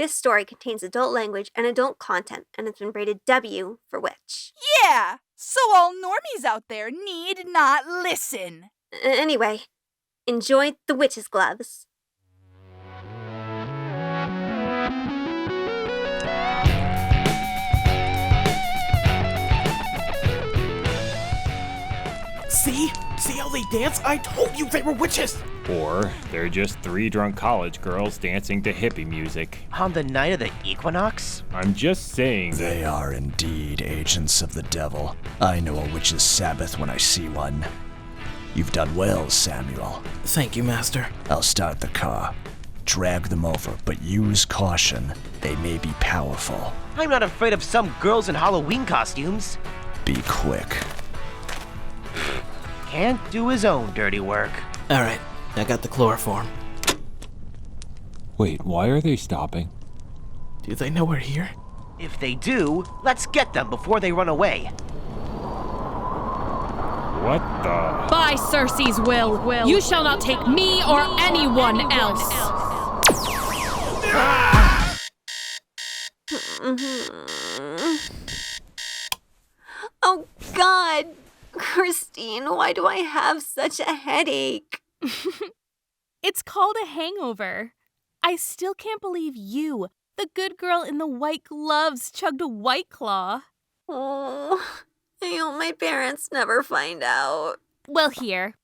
This story contains adult language and adult content, and it's been rated W for witch. Yeah, so all normies out there need not listen. Anyway, enjoy the witch's gloves. See how they dance? I told you they were witches! Or they're just 3 drunk college girls dancing to hippie music. On the night of the equinox? I'm just saying They are indeed agents of the devil. I know a witch's Sabbath when I see one. You've done well, Samuel. Thank you, Master. I'll start the car. Drag them over, but use caution. They may be powerful. I'm not afraid of some girls in Halloween costumes. Be quick. Can't do his own dirty work. Alright, I got the chloroform. Wait, why are they stopping? Do they know we're here? If they do, let's get them before they run away. What the? By Circe's will, you shall not take me or anyone else. Oh, God! Christine, why do I have such a headache? It's called a hangover. I still can't believe you, the good girl in the white gloves, chugged a White Claw. Oh, I hope my parents never find out. Well, here,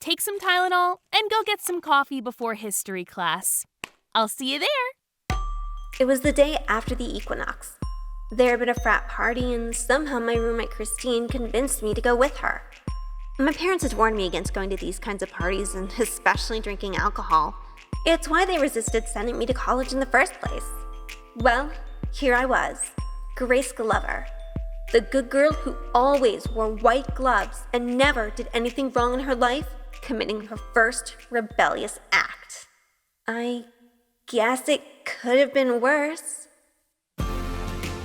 take some Tylenol and go get some coffee before history class. I'll see you there. It was the day after the equinox. There had been a frat party, and somehow my roommate Christine convinced me to go with her. My parents had warned me against going to these kinds of parties, and especially drinking alcohol. It's why they resisted sending me to college in the first place. Well, here I was, Grace Glover, the good girl who always wore white gloves and never did anything wrong in her life, committing her first rebellious act. I guess it could have been worse.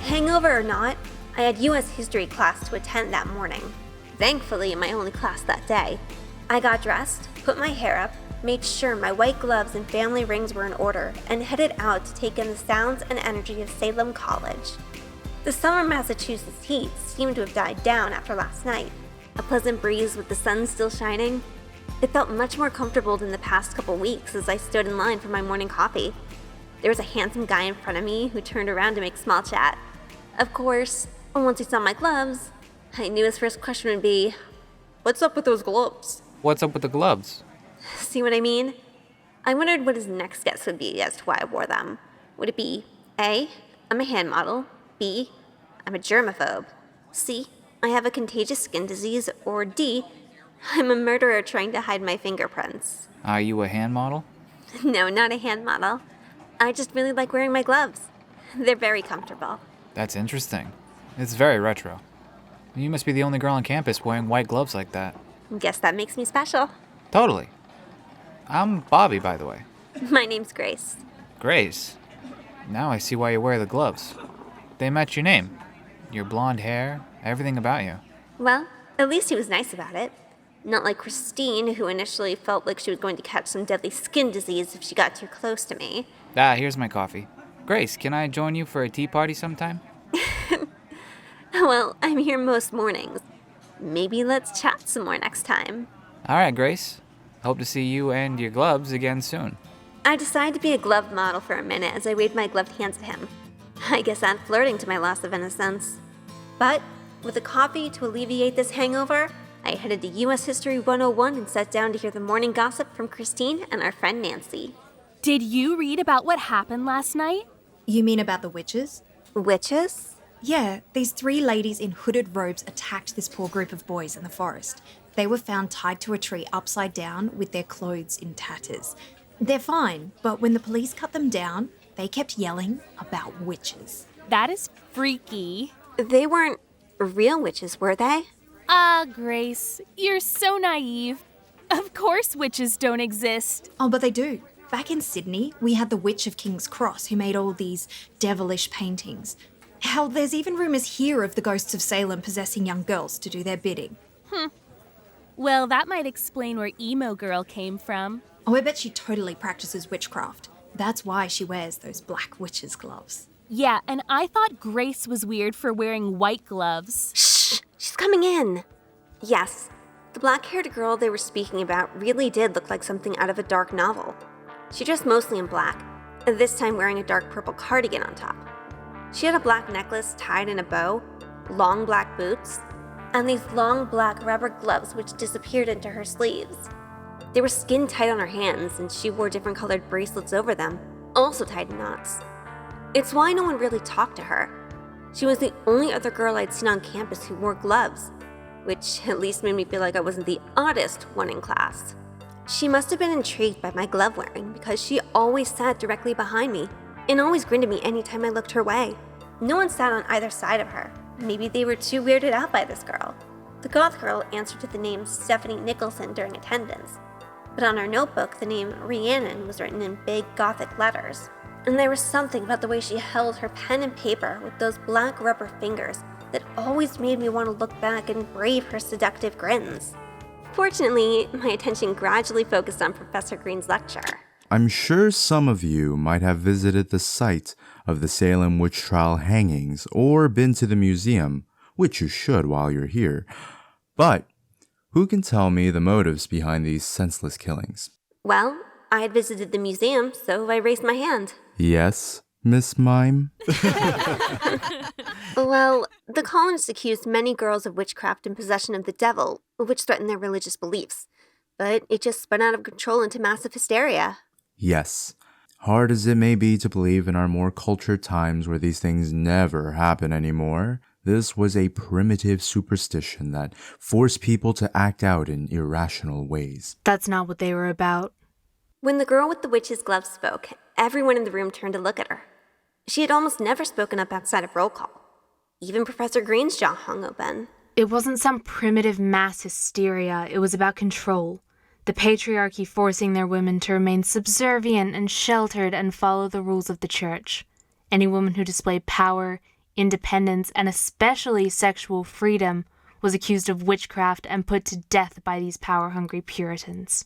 Hangover or not, I had U.S. history class to attend that morning. Thankfully, my only class that day. I got dressed, put my hair up, made sure my white gloves and family rings were in order, and headed out to take in the sounds and energy of Salem College. The summer Massachusetts heat seemed to have died down after last night. A pleasant breeze with the sun still shining. It felt much more comfortable than the past couple weeks as I stood in line for my morning coffee. There was a handsome guy in front of me who turned around to make small chat. Of course, once he saw my gloves, I knew his first question would be, "What's up with those gloves?" What's up with the gloves? See what I mean? I wondered what his next guess would be as to why I wore them. Would it be A, I'm a hand model, B, I'm a germaphobe, C, I have a contagious skin disease, or D, I'm a murderer trying to hide my fingerprints? Are you a hand model? No, not a hand model. I just really like wearing my gloves. They're very comfortable. That's interesting. It's very retro. You must be the only girl on campus wearing white gloves like that. Guess that makes me special. Totally. I'm Bobby, by the way. My name's Grace. Grace. Now I see why you wear the gloves. They match your name. Your blonde hair, everything about you. Well, at least he was nice about it. Not like Christine, who initially felt like she was going to catch some deadly skin disease if she got too close to me. Here's my coffee. Grace, can I join you for a tea party sometime? Well, I'm here most mornings. Maybe let's chat some more next time. All right, Grace. Hope to see you and your gloves again soon. I decided to be a glove model for a minute as I waved my gloved hands at him. I guess I'm flirting to my loss of innocence. But with a coffee to alleviate this hangover, I headed to U.S. History 101 and sat down to hear the morning gossip from Christine and our friend Nancy. Did you read about what happened last night? You mean about the witches? Witches? Yeah, these 3 ladies in hooded robes attacked this poor group of boys in the forest. They were found tied to a tree upside down with their clothes in tatters. They're fine, but when the police cut them down, they kept yelling about witches. That is freaky. They weren't real witches, were they? Grace, you're so naive. Of course witches don't exist. Oh, but they do. Back in Sydney, we had the Witch of King's Cross who made all these devilish paintings. Hell, there's even rumours here of the ghosts of Salem possessing young girls to do their bidding. Well, that might explain where Emo Girl came from. Oh, I bet she totally practices witchcraft. That's why she wears those black witch's gloves. Yeah, and I thought Grace was weird for wearing white gloves. Shh! She's coming in! Yes, the black-haired girl they were speaking about really did look like something out of a dark novel. She dressed mostly in black, this time wearing a dark purple cardigan on top. She had a black necklace tied in a bow, long black boots, and these long black rubber gloves which disappeared into her sleeves. They were skin tight on her hands, and she wore different colored bracelets over them, also tied in knots. It's why no one really talked to her. She was the only other girl I'd seen on campus who wore gloves, which at least made me feel like I wasn't the oddest one in class. She must have been intrigued by my glove wearing because she always sat directly behind me and always grinned at me anytime I looked her way. No one sat on either side of her. Maybe they were too weirded out by this girl. The goth girl answered to the name Stephanie Nicholson during attendance, but on her notebook the name Rhiannon was written in big gothic letters. And there was something about the way she held her pen and paper with those black rubber fingers that always made me want to look back and brave her seductive grins. Fortunately, my attention gradually focused on Professor Green's lecture. I'm sure some of you might have visited the site of the Salem witch trial hangings or been to the museum, which you should while you're here. But who can tell me the motives behind these senseless killings? Well, I had visited the museum, so I raised my hand. Yes, Miss Mime? Well, the colonists accused many girls of witchcraft and possession of the devil, which threatened their religious beliefs. But it just spun out of control into massive hysteria. Yes. Hard as it may be to believe in our more cultured times where these things never happen anymore, this was a primitive superstition that forced people to act out in irrational ways. That's not what they were about. When the girl with the witch's gloves spoke, everyone in the room turned to look at her. She had almost never spoken up outside of roll call. Even Professor Green's jaw hung open. It wasn't some primitive mass hysteria. It was about control. The patriarchy forcing their women to remain subservient and sheltered and follow the rules of the church. Any woman who displayed power, independence, and especially sexual freedom was accused of witchcraft and put to death by these power-hungry Puritans.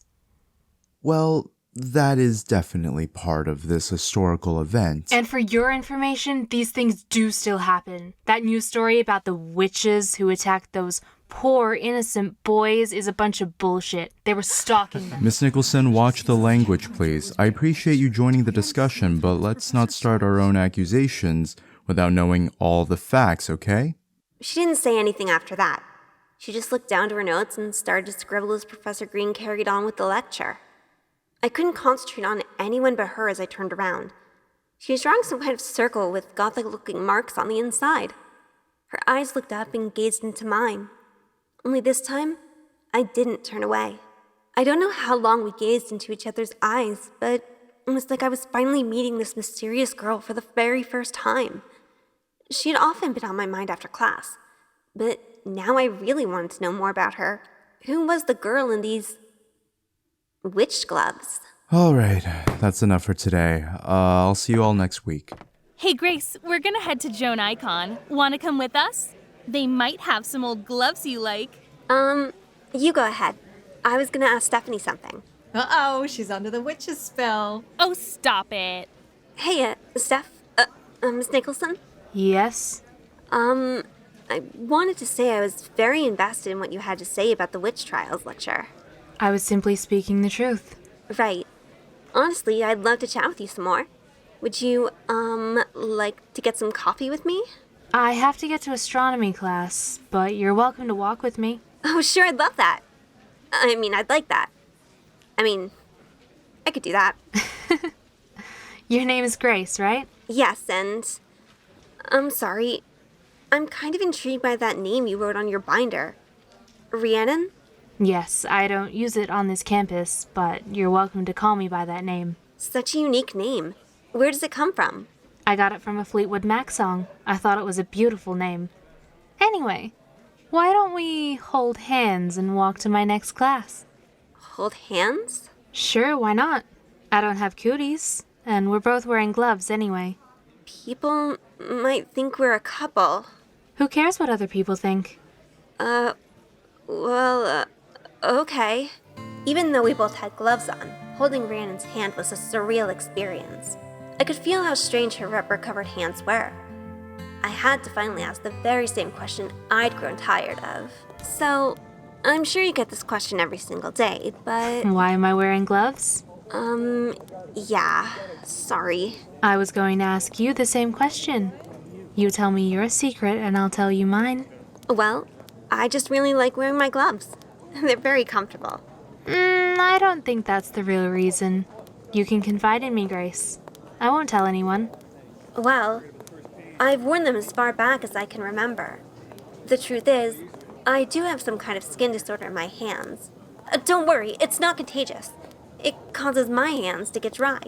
Well, that is definitely part of this historical event. And for your information, these things do still happen. That news story about the witches who attacked those poor, innocent boys is a bunch of bullshit. They were stalking them. Miss Nicholson, watch the language, please. I appreciate you joining the discussion, but let's not start our own accusations without knowing all the facts, okay? She didn't say anything after that. She just looked down to her notes and started to scribble as Professor Green carried on with the lecture. I couldn't concentrate on anyone but her as I turned around. She was drawing some kind of circle with gothic-looking marks on the inside. Her eyes looked up and gazed into mine. Only this time, I didn't turn away. I don't know how long we gazed into each other's eyes, but it was like I was finally meeting this mysterious girl for the very first time. She had often been on my mind after class, but now I really wanted to know more about her. Who was the girl in these witch gloves? All right, that's enough for today. I'll see you all next week. Hey, Grace, we're gonna head to Joan Icon. Wanna come with us? They might have some old gloves you like. You go ahead. I was gonna ask Stephanie something. Uh-oh, she's under the witch's spell. Oh, stop it. Hey, Steph, Miss Nicholson? Yes? I wanted to say I was very invested in what you had to say about the witch trials lecture. I was simply speaking the truth. Right. Honestly, I'd love to chat with you some more. Would you, like to get some coffee with me? I have to get to astronomy class, but you're welcome to walk with me. Oh, sure, I'd love that. I'd like that. I could do that. Your name is Grace, right? Yes, and I'm sorry. I'm kind of intrigued by that name you wrote on your binder. Rhiannon? Yes, I don't use it on this campus, but you're welcome to call me by that name. Such a unique name. Where does it come from? I got it from a Fleetwood Mac song. I thought it was a beautiful name. Anyway, why don't we hold hands and walk to my next class? Hold hands? Sure, why not? I don't have cooties, and we're both wearing gloves anyway. People might think we're a couple. Who cares what other people think? Okay. Even though we both had gloves on, Holding Rhiannon's hand was a surreal experience. I could feel how strange her rubber-covered hands were. I had to finally ask the very same question I'd grown tired of. So, I'm sure you get this question every single day, but... Why am I wearing gloves? Yeah, sorry. I was going to ask you the same question. You tell me your secret and I'll tell you mine. Well, I just really like wearing my gloves. They're very comfortable. I don't think that's the real reason. You can confide in me, Grace. I won't tell anyone. Well, I've worn them as far back as I can remember. The truth is, I do have some kind of skin disorder in my hands. Don't worry, it's not contagious. It causes my hands to get dry.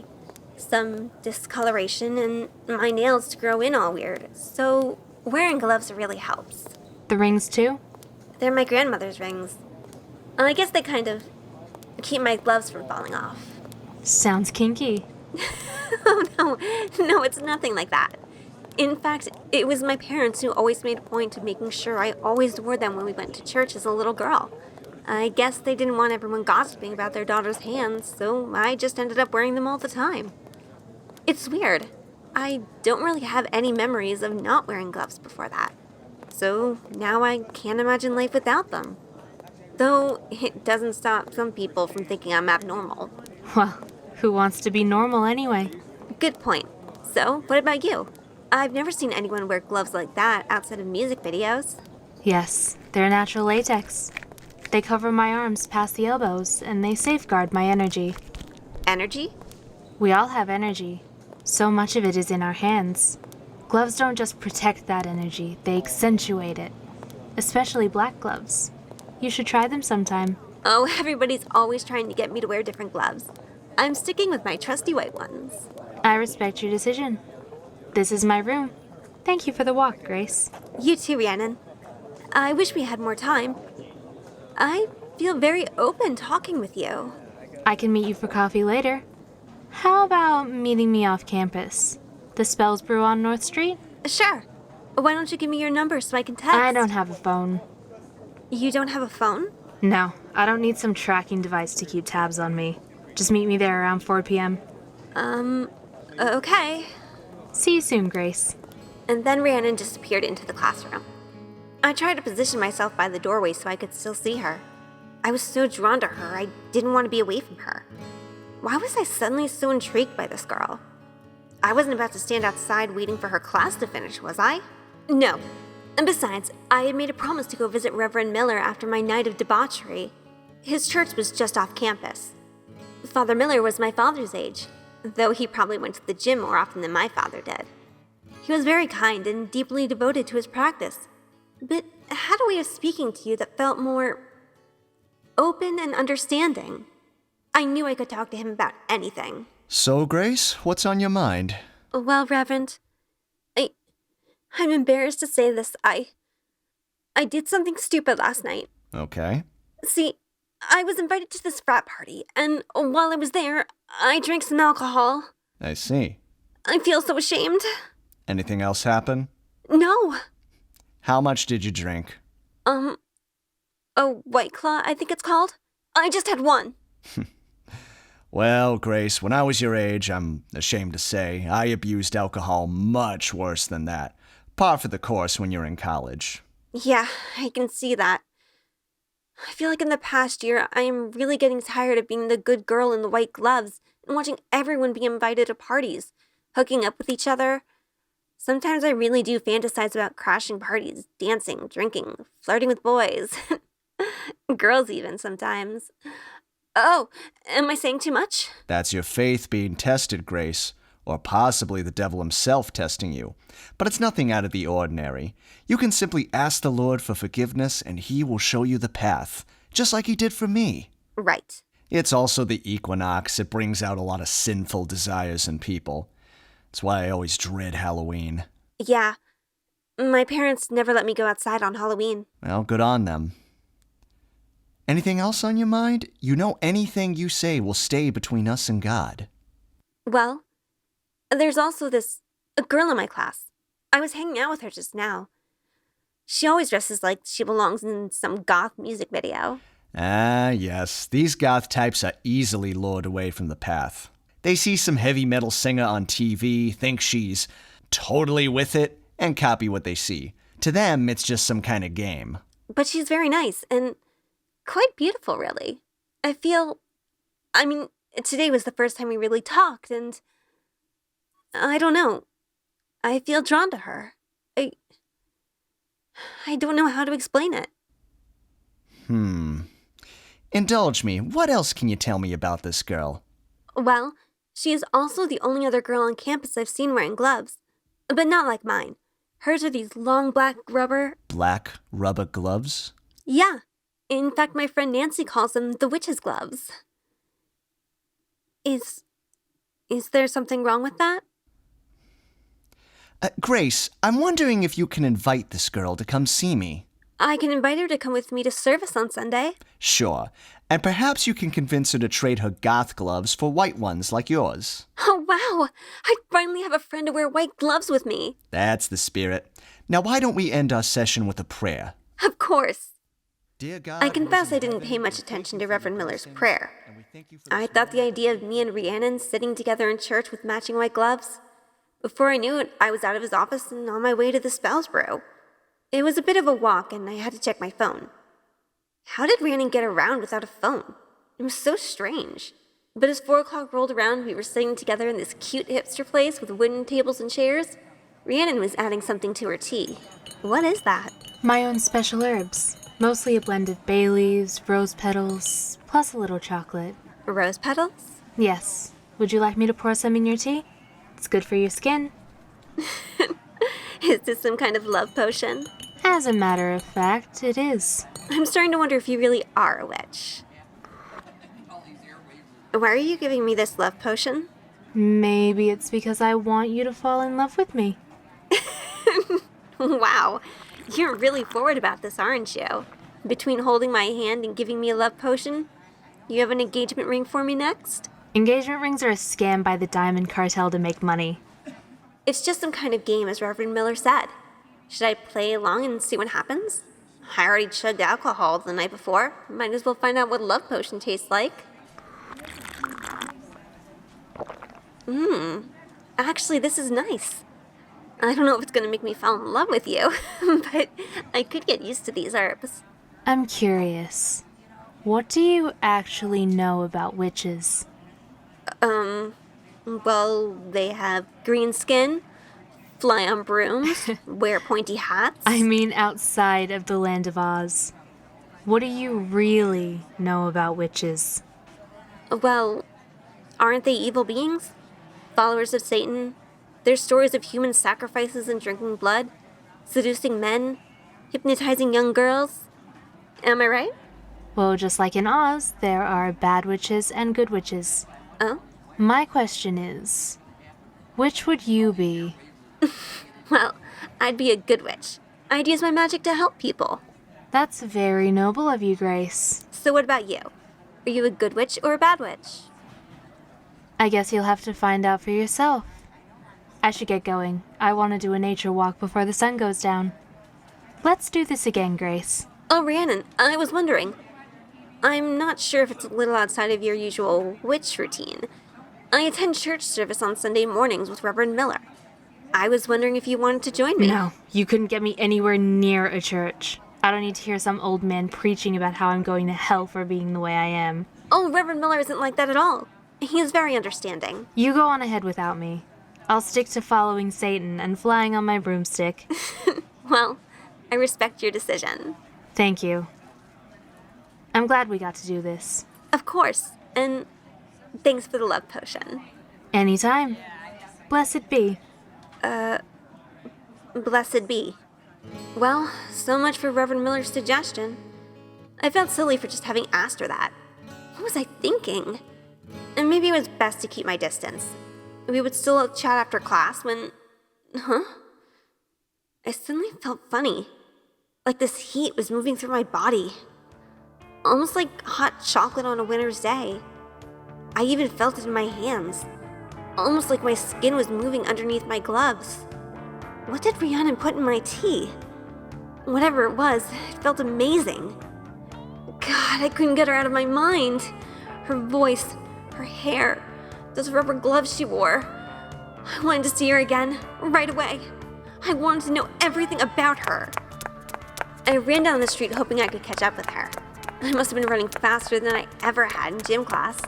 Some discoloration and my nails to grow in all weird. So wearing gloves really helps. The rings too? They're my grandmother's rings. I guess they kind of keep my gloves from falling off. Sounds kinky. Oh no, it's nothing like that. In fact, it was my parents who always made a point of making sure I always wore them when we went to church as a little girl. I guess they didn't want everyone gossiping about their daughter's hands, so I just ended up wearing them all the time. It's weird. I don't really have any memories of not wearing gloves before that. So now I can't imagine life without them. Though it doesn't stop some people from thinking I'm abnormal. Well, who wants to be normal anyway? Good point. So, what about you? I've never seen anyone wear gloves like that outside of music videos. Yes, they're natural latex. They cover my arms past the elbows, and they safeguard my energy. Energy? We all have energy. So much of it is in our hands. Gloves don't just protect that energy, they accentuate it. Especially black gloves. You should try them sometime. Oh, everybody's always trying to get me to wear different gloves. I'm sticking with my trusty white ones. I respect your decision. This is my room. Thank you for the walk, Grace. You too, Rhiannon. I wish we had more time. I feel very open talking with you. I can meet you for coffee later. How about meeting me off campus? The Spells Brew on North Street? Sure. Why don't you give me your number so I can text? I don't have a phone. You don't have a phone? No, I don't need some tracking device to keep tabs on me. Just meet me there around 4 p.m. Okay. See you soon, Grace. And then Rhiannon disappeared into the classroom. I tried to position myself by the doorway so I could still see her. I was so drawn to her, I didn't want to be away from her. Why was I suddenly so intrigued by this girl? I wasn't about to stand outside waiting for her class to finish, was I? No. And besides, I had made a promise to go visit Reverend Miller after my night of debauchery. His church was just off campus. Father Miller was my father's age, though he probably went to the gym more often than my father did. He was very kind and deeply devoted to his practice, but had a way of speaking to you that felt more open and understanding. I knew I could talk to him about anything. So, Grace, what's on your mind? Well, Reverend, I'm embarrassed to say this. I did something stupid last night. Okay. See, I was invited to this frat party, and while I was there, I drank some alcohol. I see. I feel so ashamed. Anything else happen? No. How much did you drink? A White Claw, I think it's called. I just had one. Well, Grace, when I was your age, I'm ashamed to say, I abused alcohol much worse than that. Par for the course when you're in college. Yeah, I can see that. I feel like in the past year, I am really getting tired of being the good girl in the white gloves and watching everyone be invited to parties, hooking up with each other. Sometimes I really do fantasize about crashing parties, dancing, drinking, flirting with boys. Girls even sometimes. Oh, am I saying too much? That's your faith being tested, Grace. Or possibly the devil himself testing you. But it's nothing out of the ordinary. You can simply ask the Lord for forgiveness and he will show you the path, just like he did for me. Right. It's also the equinox. It brings out a lot of sinful desires in people. That's why I always dread Halloween. Yeah. My parents never let me go outside on Halloween. Well, good on them. Anything else on your mind? You know anything you say will stay between us and God. Well, there's also a girl in my class. I was hanging out with her just now. She always dresses like she belongs in some goth music video. Ah, yes, these goth types are easily lured away from the path. They see some heavy metal singer on TV, think she's totally with it, and copy what they see. To them, it's just some kind of game. But she's very nice and quite beautiful, really. I mean, today was the first time we really talked, and I don't know. I feel drawn to her. I don't know how to explain it. Indulge me. What else can you tell me about this girl? Well, she is also the only other girl on campus I've seen wearing gloves. But not like mine. Hers are these long black rubber... Black rubber gloves? Yeah. In fact, my friend Nancy calls them the witch's gloves. Is there something wrong with that? Grace, I'm wondering if you can invite this girl to come see me. I can invite her to come with me to service on Sunday. Sure. And perhaps you can convince her to trade her goth gloves for white ones like yours. Oh, wow! I finally have a friend to wear white gloves with me. That's the spirit. Now why don't we end our session with a prayer? Of course. Dear God, I confess I didn't pay much attention to Reverend Miller's prayer. I thought the idea of me and Rhiannon sitting together in church with matching white gloves. Before I knew it, I was out of his office and on my way to the Spells Brew. It was a bit of a walk, and I had to check my phone. How did Rhiannon get around without a phone? It was so strange. But as 4 o'clock rolled around, we were sitting together in this cute hipster place with wooden tables and chairs. Rhiannon was adding something to her tea. What is that? My own special herbs. Mostly a blend of bay leaves, rose petals, plus a little chocolate. Rose petals? Yes. Would you like me to pour some in your tea? It's good for your skin. Is this some kind of love potion? As a matter of fact, it is. I'm starting to wonder if you really are a witch. Why are you giving me this love potion? Maybe it's because I want you to fall in love with me. Wow, you're really forward about this, aren't you? Between holding my hand and giving me a love potion, you have an engagement ring for me next? Engagement rings are a scam by the Diamond Cartel to make money. It's just some kind of game, as Reverend Miller said. Should I play along and see what happens? I already chugged alcohol the night before. Might as well find out what love potion tastes like. Actually, this is nice. I don't know if it's going to make me fall in love with you, but I could get used to these herbs. I'm curious. What do you actually know about witches? Well, they have green skin, fly on brooms, wear pointy hats. I mean outside of the land of Oz. What do you really know about witches? Well, aren't they evil beings? Followers of Satan? There's stories of human sacrifices and drinking blood, seducing men, hypnotizing young girls. Am I right? Well, just like in Oz, there are bad witches and good witches. Oh? My question is, which would you be? Well, I'd be a good witch. I'd use my magic to help people. That's very noble of you, Grace. So what about you? Are you a good witch or a bad witch? I guess you'll have to find out for yourself. I should get going. I want to do a nature walk before the sun goes down. Let's do this again, Grace. Oh, Rhiannon, I was wondering. I'm not sure if it's a little outside of your usual witch routine. I attend church service on Sunday mornings with Reverend Miller. I was wondering if you wanted to join me. No, you couldn't get me anywhere near a church. I don't need to hear some old man preaching about how I'm going to hell for being the way I am. Oh, Reverend Miller isn't like that at all. He is very understanding. You go on ahead without me. I'll stick to following Satan and flying on my broomstick. Well, I respect your decision. Thank you. I'm glad we got to do this. Of course, and thanks for the love potion. Anytime. Blessed be. Blessed be. Well, so much for Reverend Miller's suggestion. I felt silly for just having asked her that. What was I thinking? And maybe it was best to keep my distance. We would still chat after class when... Huh? I suddenly felt funny. Like this heat was moving through my body. Almost like hot chocolate on a winter's day. I even felt it in my hands. Almost like my skin was moving underneath my gloves. What did Rhiannon put in my tea? Whatever it was, it felt amazing. God, I couldn't get her out of my mind. Her voice, her hair, those rubber gloves she wore. I wanted to see her again, right away. I wanted to know everything about her. I ran down the street hoping I could catch up with her. I must have been running faster than I ever had in gym class.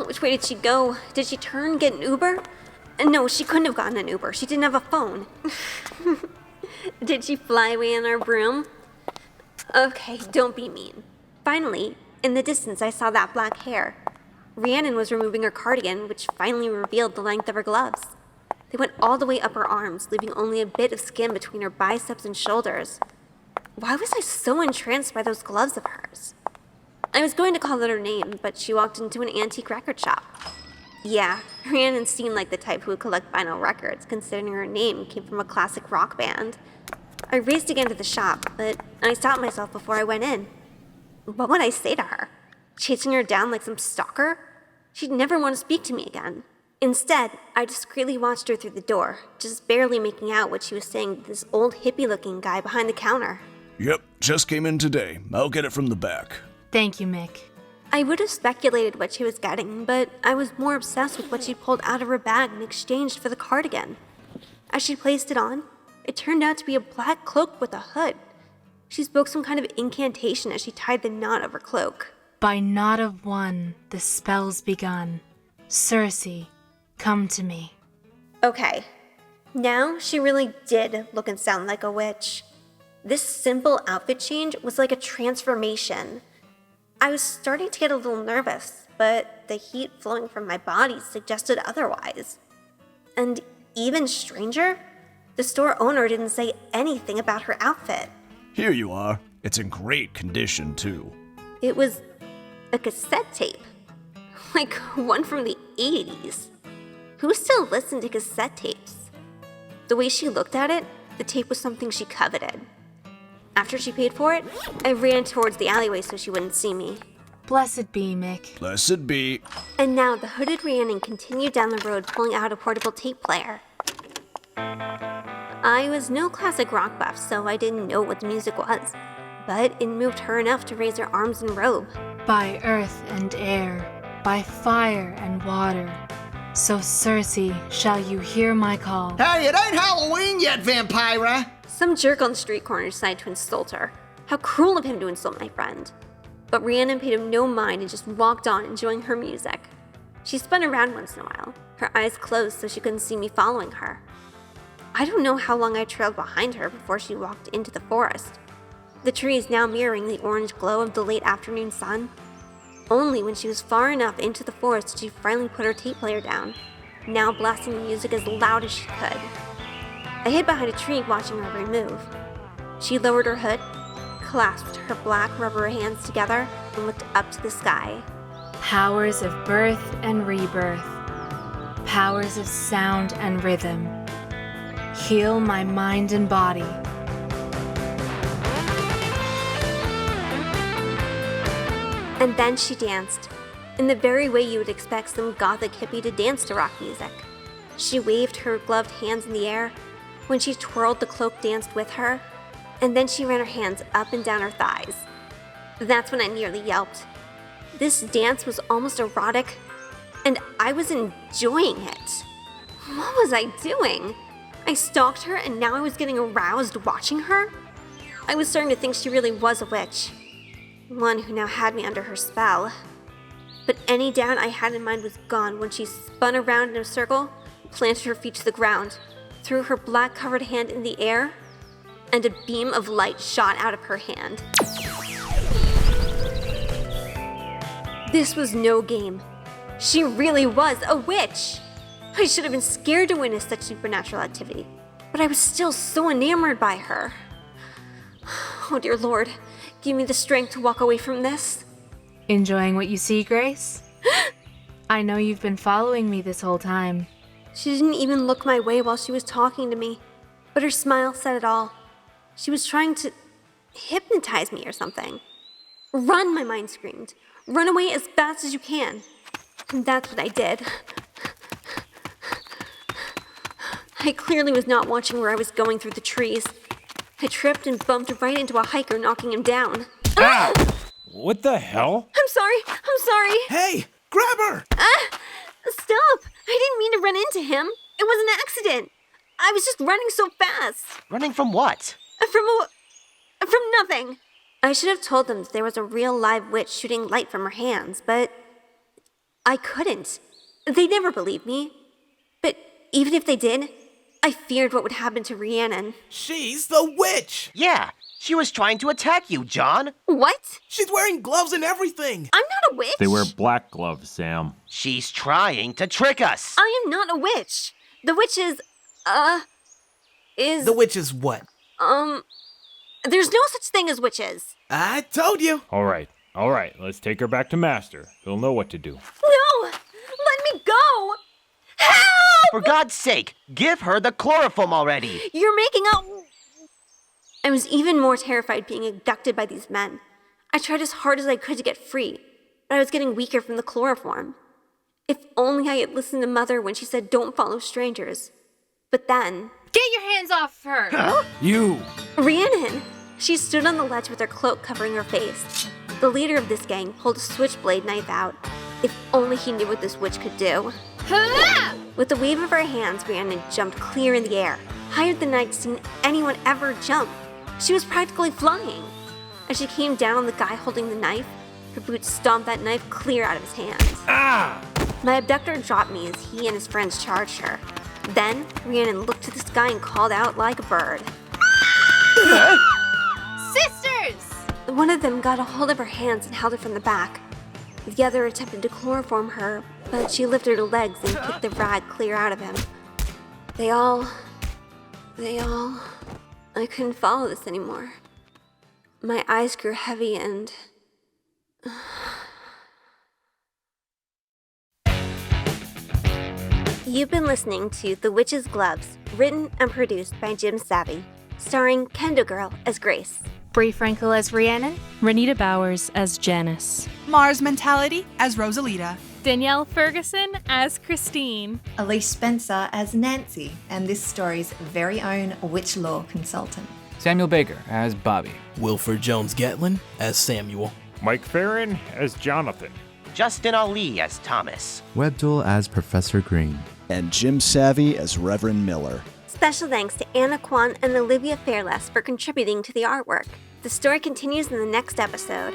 Which way did she go? Did she turn, get an Uber? No, she couldn't have gotten an Uber. She didn't have a phone. Did she fly away in her broom? Okay, don't be mean. Finally, in the distance, I saw that black hair. Rhiannon was removing her cardigan, which finally revealed the length of her gloves. They went all the way up her arms, leaving only a bit of skin between her biceps and shoulders. Why was I so entranced by those gloves of hers? I was going to call out her name, but she walked into an antique record shop. Yeah, Rhiannon seemed like the type who would collect vinyl records, considering her name came from a classic rock band. I raced again to the shop, but I stopped myself before I went in. What would I say to her? Chasing her down like some stalker? She'd never want to speak to me again. Instead, I discreetly watched her through the door, just barely making out what she was saying to this old hippie-looking guy behind the counter. Yep, just came in today. I'll get it from the back. Thank you, Mick. I would have speculated what she was getting, but I was more obsessed with what she pulled out of her bag in exchange for the cardigan. As she placed it on, it turned out to be a black cloak with a hood. She spoke some kind of incantation as she tied the knot of her cloak. By knot of one, the spell's begun. Circe, come to me. Okay, now she really did look and sound like a witch. This simple outfit change was like a transformation. I was starting to get a little nervous, but the heat flowing from my body suggested otherwise. And even stranger, the store owner didn't say anything about her outfit. Here you are. It's in great condition, too. It was a cassette tape, like one from the 80s. Who still listened to cassette tapes? The way she looked at it, the tape was something she coveted. After she paid for it, I ran towards the alleyway so she wouldn't see me. Blessed be, Mick. Blessed be. And now the hooded Rhiannon continued down the road pulling out a portable tape player. I was no classic rock buff, so I didn't know what the music was, but it moved her enough to raise her arms and robe. By earth and air, by fire and water, so Circe, shall you hear my call? Hey, it ain't Halloween yet, Vampira! Some jerk on the street corner decided to insult her. How cruel of him to insult my friend. But Rhiannon paid him no mind and just walked on, enjoying her music. She spun around once in a while, her eyes closed so she couldn't see me following her. I don't know how long I trailed behind her before she walked into the forest, the trees now mirroring the orange glow of the late afternoon sun. Only when she was far enough into the forest did she finally put her tape player down, now blasting the music as loud as she could. I hid behind a tree watching her remove. She lowered her hood, clasped her black rubber hands together, and looked up to the sky. Powers of birth and rebirth, powers of sound and rhythm, heal my mind and body. And then she danced, in the very way you would expect some gothic hippie to dance to rock music. She waved her gloved hands in the air. When she twirled, the cloak danced with her, and then she ran her hands up and down her thighs. That's when I nearly yelped. This dance was almost erotic, and I was enjoying it. What was I doing? I stalked her, and now I was getting aroused watching her? I was starting to think she really was a witch. One who now had me under her spell. But any doubt I had in mind was gone when she spun around in a circle, planted her feet to the ground, threw her black-covered hand in the air, and a beam of light shot out of her hand. This was no game. She really was a witch! I should have been scared to witness such supernatural activity, but I was still so enamored by her. Oh dear Lord, give me the strength to walk away from this. Enjoying what you see, Grace? I know you've been following me this whole time. She didn't even look my way while she was talking to me, but her smile said it all. She was trying to hypnotize me or something. Run, my mind screamed. Run away as fast as you can. And that's what I did. I clearly was not watching where I was going through the trees. I tripped and bumped right into a hiker, knocking him down. Ah! What the hell? I'm sorry. Hey, grab her! Stop! I didn't mean to run into him. It was an accident. I was just running so fast. Running from what? From nothing. I should have told them that there was a real live witch shooting light from her hands, but I couldn't. They never believed me. But even if they did, I feared what would happen to Rhiannon. She's the witch! Yeah, she was trying to attack you, John. What? She's wearing gloves and everything! I'm not a witch. They wear black gloves, Sam. She's trying to trick us. I am not a witch. The witch is... The witch is what? There's no such thing as witches. I told you. All right. Let's take her back to Master. He'll know what to do. No! Let me go! Help! For God's sake, give her the chloroform already. You're making up... I was even more terrified being abducted by these men. I tried as hard as I could to get free, but I was getting weaker from the chloroform. If only I had listened to Mother when she said don't follow strangers. But then... Get your hands off her! Huh? You! Rhiannon! She stood on the ledge with her cloak covering her face. The leader of this gang pulled a switchblade knife out. If only he knew what this witch could do. With the wave of her hands, Rhiannon jumped clear in the air, higher than I'd seen anyone ever jump. She was practically flying. As she came down on the guy holding the knife, her boots stomped that knife clear out of his hands. Ah! My abductor dropped me as he and his friends charged her. Then, Rhiannon looked to the sky and called out like a bird. Sisters! One of them got a hold of her hands and held her from the back. The other attempted to chloroform her, but she lifted her legs and kicked the rag clear out of him. They all... I couldn't follow this anymore. My eyes grew heavy and... You've been listening to The Witch's Gloves, written and produced by Jim Savy, starring KendoGurl as Grace, Bree Frankel as Rhiannon, Ranita Bowers as Janis, Mars Mentality as Rosalita. Danielle Ferguson as Christine, Alyce Spencer as Nancy, and this story's very own witch law consultant. Samuel Baker as Bobby. Wilfer Jones Gatlin as Samuel. Mike Farron as Jonathan. Justin Ali as Thomas. Webdell as Professor Green. And Jim Savy as Reverend Miller. Special thanks to Anna, Kwan, and Olivia Fairless for contributing to the artwork. The story continues in the next episode.